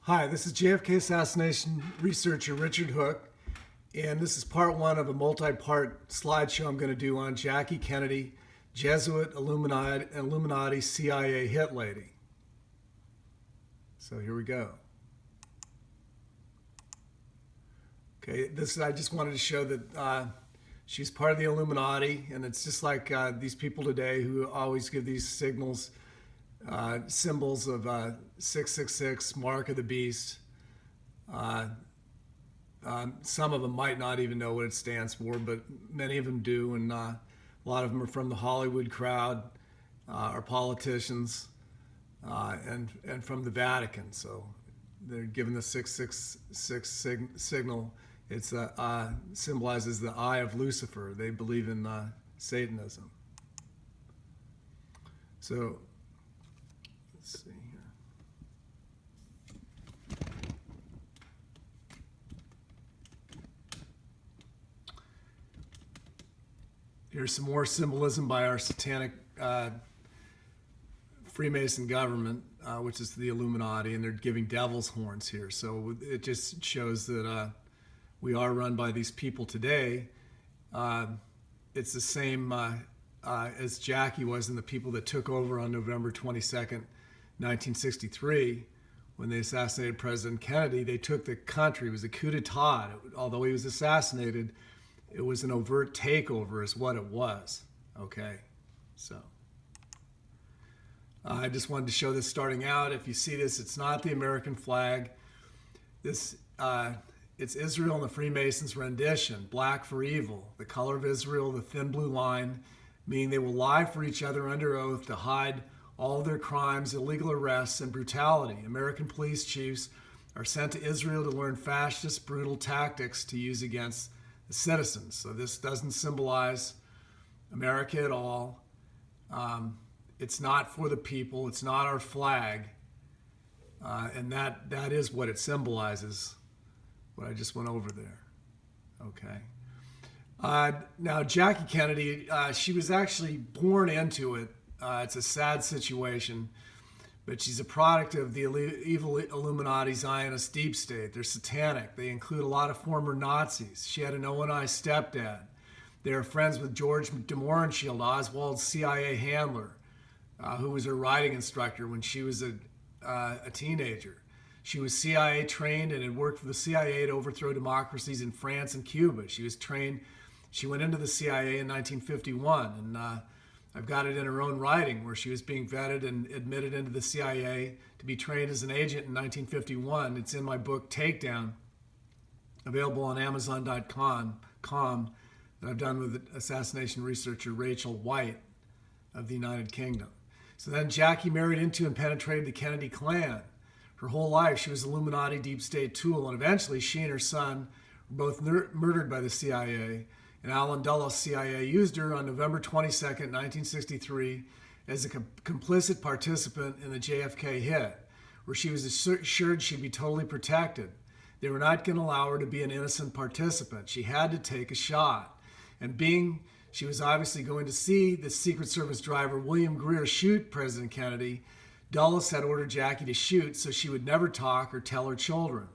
Hi, this is JFK assassination researcher Richard Hooke, and this is part one of a multi-part slideshow I'm going to do on Jackie Kennedy, Jesuit, Illuminati, CIA hit lady. So here we go. Okay, I just wanted to show that she's part of the Illuminati, and it's just like these people today who always give these symbols of 666, mark of the beast. Some of them might not even know what it stands for, but many of them do, and a lot of them are from the Hollywood crowd, are politicians, and from the Vatican. So they're given the 666 signal. It symbolizes the eye of Lucifer. They believe in Satanism. So let's see here. Here's some more symbolism by our satanic Freemason government, which is the Illuminati, and they're giving devil's horns here. So it just shows that we are run by these people today. It's the same as Jackie was and the people that took over on November 22nd, 1963, when they assassinated President Kennedy. They took the country. It was a coup d'etat. Although he was assassinated, it was an overt takeover is what it was. Okay, so I just wanted to show this starting out. If you see this, it's not the American flag. This it's Israel and the Freemasons' rendition, black for evil, the color of Israel, the thin blue line, meaning they will lie for each other under oath to hide all their crimes, illegal arrests, and brutality. American police chiefs are sent to Israel to learn fascist, brutal tactics to use against the citizens. So this doesn't symbolize America at all. It's not for the people. It's not our flag. And that is what it symbolizes, what I just went over there. Okay. Now, Jackie Kennedy, she was actually born into it. It's a sad situation, but she's a product of the evil Illuminati Zionist deep state. They're satanic. They include a lot of former Nazis. She had an O&I stepdad. They are friends with George de Mohrenschildt, Oswald's CIA handler, who was her riding instructor when she was a teenager. She was CIA trained and had worked for the CIA to overthrow democracies in France and Cuba. She was trained. She went into the CIA in 1951, and I've got it in her own writing where she was being vetted and admitted into the CIA to be trained as an agent in 1951. It's in my book, Takedown, available on Amazon.com, that I've done with assassination researcher Rachel White of the United Kingdom. So then Jackie married into and penetrated the Kennedy clan. Her whole life, she was an Illuminati deep state tool, and eventually she and her son were both murdered by the CIA. And Alan Dulles' CIA used her on November 22nd, 1963, as a complicit participant in the JFK hit, where she was assured she'd be totally protected. They were not going to allow her to be an innocent participant. She had to take a shot. And she was obviously going to see the Secret Service driver William Greer shoot President Kennedy, Dulles had ordered Jackie to shoot so she would never talk or tell her children.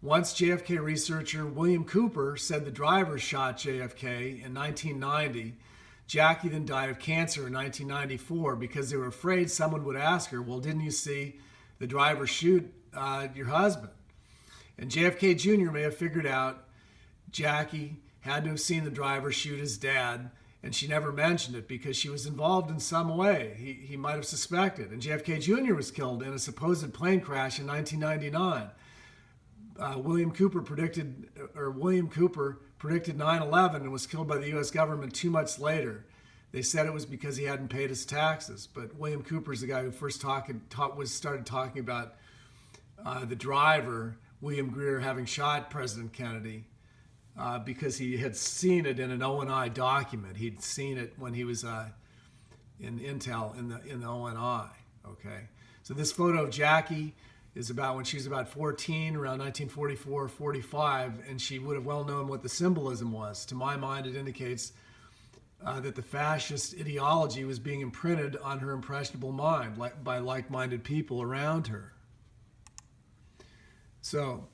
Once JFK researcher William Cooper said the driver shot JFK in 1990, Jackie then died of cancer in 1994 because they were afraid someone would ask her, well, didn't you see the driver shoot your husband? And JFK Jr. may have figured out Jackie had to have seen the driver shoot his dad, and she never mentioned it because she was involved in some way. He might have suspected. And JFK Jr. was killed in a supposed plane crash in 1999. William Cooper predicted 9/11 and was killed by the U.S. government 2 months later. They said it was because he hadn't paid his taxes. But William Cooper is the guy who first started talking about the driver, William Greer, having shot President Kennedy because he had seen it in an O&I document. He'd seen it when he was in Intel in the O&I. Okay, so this photo of Jackie is about when she was about 14, around 1944 or 45, and she would have well known what the symbolism was. To my mind, it indicates that the fascist ideology was being imprinted on her impressionable mind by like-minded people around her. So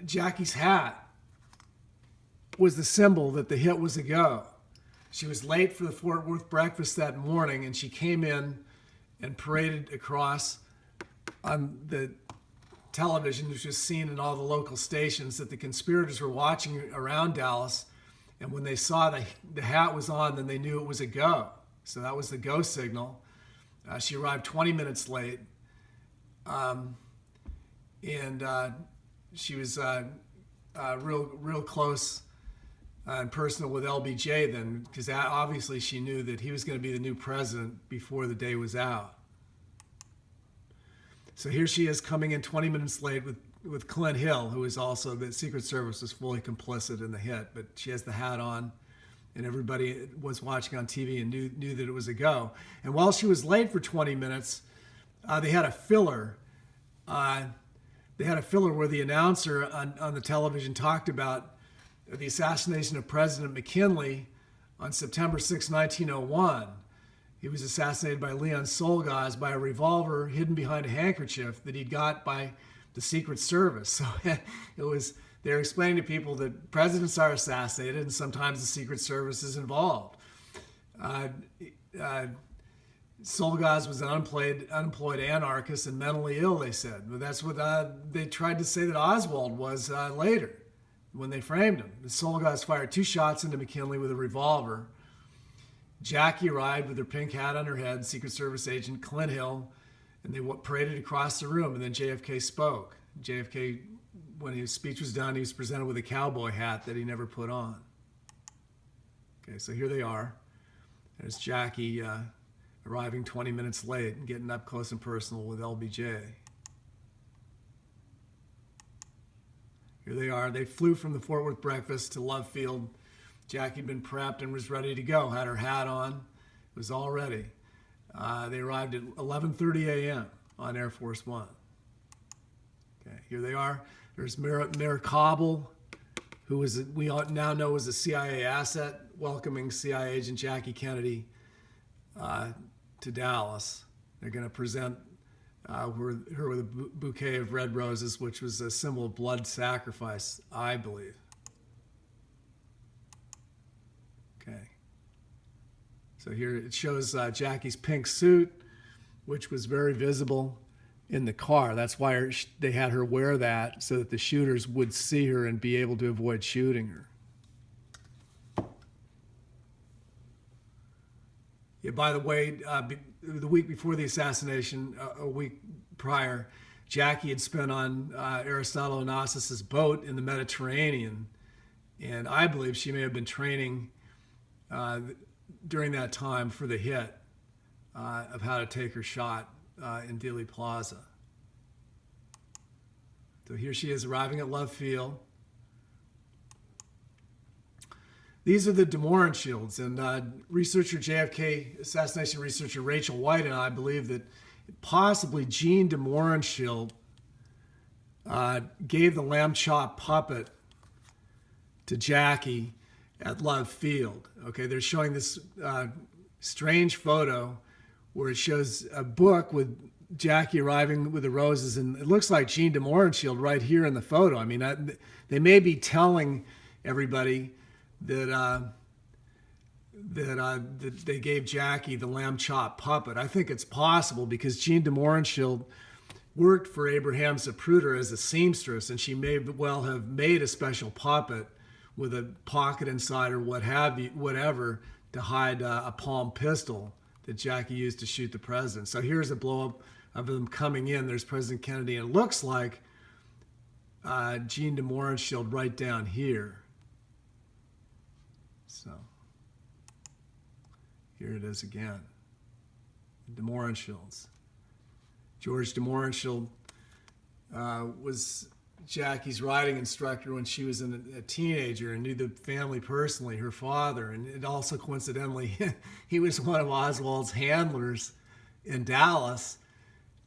Jackie's hat was the symbol that the hit was a go. She was late for the Fort Worth breakfast that morning, and she came in and paraded across on the television, which was seen in all the local stations, that the conspirators were watching around Dallas. And when they saw the hat was on, then they knew it was a go. So that was the go signal. She arrived 20 minutes late. And she was real close and personal with LBJ then, because obviously she knew that he was going to be the new president before the day was out. So here she is coming in 20 minutes late with Clint Hill, who is also, the Secret Service was fully complicit in the hit, but she has the hat on, and everybody was watching on TV and knew that it was a go. And while she was late for 20 minutes, they had a filler. They had a filler where the announcer on the television talked about the assassination of President McKinley on September 6, 1901. He was assassinated by Leon Solgaz by a revolver hidden behind a handkerchief that he'd got by the Secret Service. So they're explaining to people that presidents are assassinated and sometimes the Secret Service is involved. Solgaz was an unemployed anarchist and mentally ill, they said. But that's what they tried to say that Oswald was later when they framed him. Solgaz fired 2 shots into McKinley with a revolver. Jackie arrived with her pink hat on her head, Secret Service agent Clint Hill, and they paraded across the room, and then JFK spoke. JFK, when his speech was done, he was presented with a cowboy hat that he never put on. Okay, so here they are. There's Jackie arriving 20 minutes late and getting up close and personal with LBJ. Here they are. They flew from the Fort Worth breakfast to Love Field. Jackie had been prepped and was ready to go, had her hat on. It was all ready. They arrived at 11:30 a.m. on Air Force One. Okay, here they are. There's Mayor Cobble, who we now know was a CIA asset, welcoming CIA agent Jackie Kennedy to Dallas. They're going to present her with a bouquet of red roses, which was a symbol of blood sacrifice, I believe. Okay. So here it shows Jackie's pink suit, which was very visible in the car. That's why they had her wear that, so that the shooters would see her and be able to avoid shooting her. Yeah, by the way, the week before the assassination, a week prior, Jackie had spent on Aristotle Onassis' boat in the Mediterranean. And I believe she may have been training during that time for the hit of how to take her shot in Dealey Plaza. So here she is arriving at Love Field. These are the DeMoran shields, and JFK assassination researcher Rachel White and I believe that possibly Jean DeMoran gave the lamb chop puppet to Jackie at Love Field. Okay, they're showing this strange photo where it shows a book with Jackie arriving with the roses, and it looks like Jean DeMoran right here in the photo. I mean, they may be telling everybody that they gave Jackie the lamb chop puppet. I think it's possible because Jean DeMoran worked for Abraham Zapruder as a seamstress, and she may well have made a special puppet with a pocket inside or whatever to hide a palm pistol that Jackie used to shoot the president. So here's a blow-up of them coming in. There's President Kennedy, and it looks like Jean DeMoran right down here. So here it is again. DeMoran Shields. George DeMoran was Jackie's riding instructor when she was a teenager and knew the family personally, her father. And it also coincidentally, he was one of Oswald's handlers in Dallas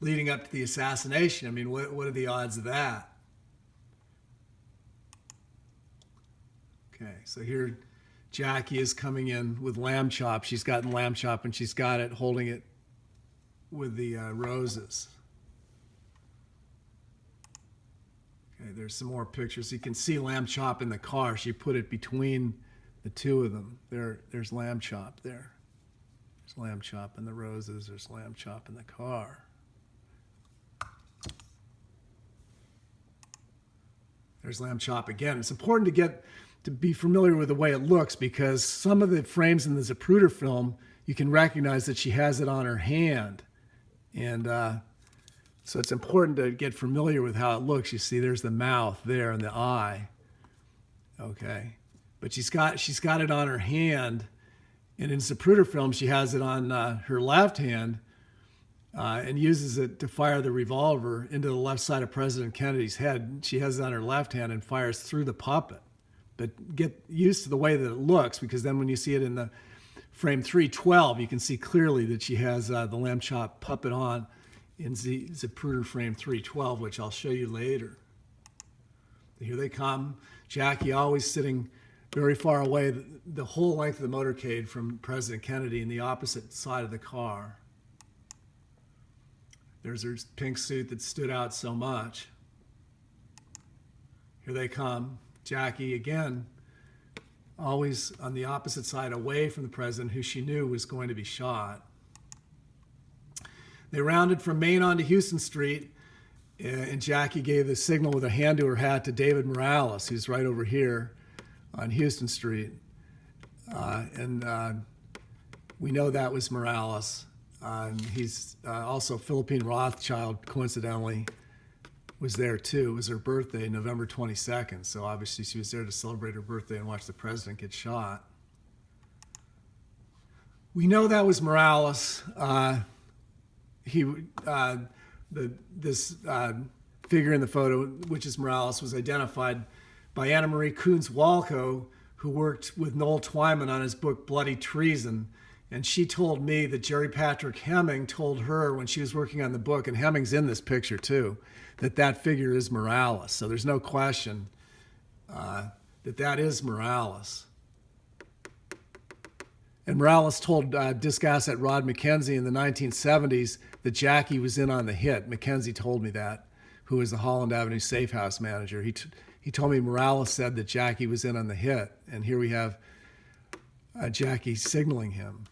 leading up to the assassination. I mean, what are the odds of that? Okay, so here Jackie is coming in with lamb chop. She's gotten lamb chop and she's got it, holding it with the roses. Okay, there's some more pictures. You can see Lamb Chop in the car. She put it between the two of them. There's Lamb Chop there. There's Lamb Chop in the roses. There's Lamb Chop in the car. There's Lamb Chop again. It's important to be familiar with the way it looks, because some of the frames in the Zapruder film, you can recognize that she has it on her hand. And so it's important to get familiar with how it looks. You see there's the mouth there and the eye. Okay. But she's got it on her hand. And in Zapruder film, she has it on her left hand and uses it to fire the revolver into the left side of President Kennedy's head. She has it on her left hand and fires through the puppet. But get used to the way that it looks, because then when you see it in the frame 312, you can see clearly that she has the Lamb Chop puppet on in Zapruder frame 312, which I'll show you later. Here they come. Jackie always sitting very far away, the whole length of the motorcade from President Kennedy, in the opposite side of the car. There's her pink suit that stood out so much. Here they come. Jackie, again, always on the opposite side, away from the president, who she knew was going to be shot. They rounded from Main onto Houston Street, and Jackie gave the signal with a hand to her hat to David Morales, who's right over here on Houston Street. We know that was Morales. He's also Philippine Rothschild, coincidentally, was there too. It was her birthday, November 22nd. So obviously she was there to celebrate her birthday and watch the president get shot. We know that was Morales. This figure in the photo, which is Morales, was identified by Anna Marie Coons-Walco, who worked with Noel Twyman on his book Bloody Treason. And she told me that Jerry Patrick Hemming told her when she was working on the book, and Hemming's in this picture too, that figure is Morales. So there's no question that is Morales. And Morales told disc asset Rod McKenzie in the 1970s that Jackie was in on the hit. McKenzie told me that, who was the Holland Avenue safe house manager. He told me Morales said that Jackie was in on the hit. And here we have Jackie signaling him.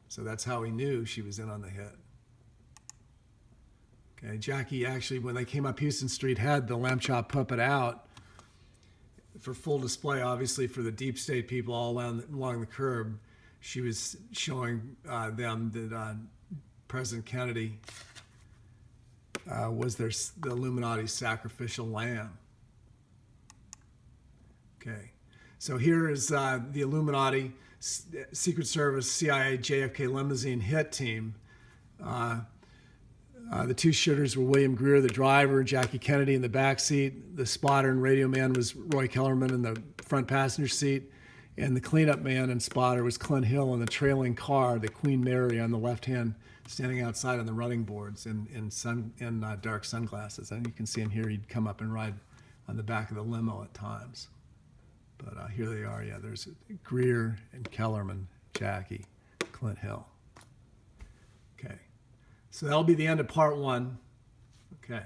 So that's how he knew she was in on the hit. Okay, Jackie actually, when they came up Houston Street, had the Lamb Chop puppet out for full display, obviously for the deep state people all along the curb. She was showing them that President Kennedy was the Illuminati sacrificial lamb. Okay, so here is the Illuminati Secret Service, CIA, JFK limousine hit team. The two shooters were William Greer, the driver, Jackie Kennedy in the back seat. The spotter and radio man was Roy Kellerman in the front passenger seat. And the cleanup man and spotter was Clint Hill in the trailing car, the Queen Mary on the left hand, standing outside on the running boards in dark sunglasses. And you can see him here. He'd come up and ride on the back of the limo at times. But here they are. Yeah, there's Greer and Kellerman, Jackie, Clint Hill. Okay. So that'll be the end of part one. Okay.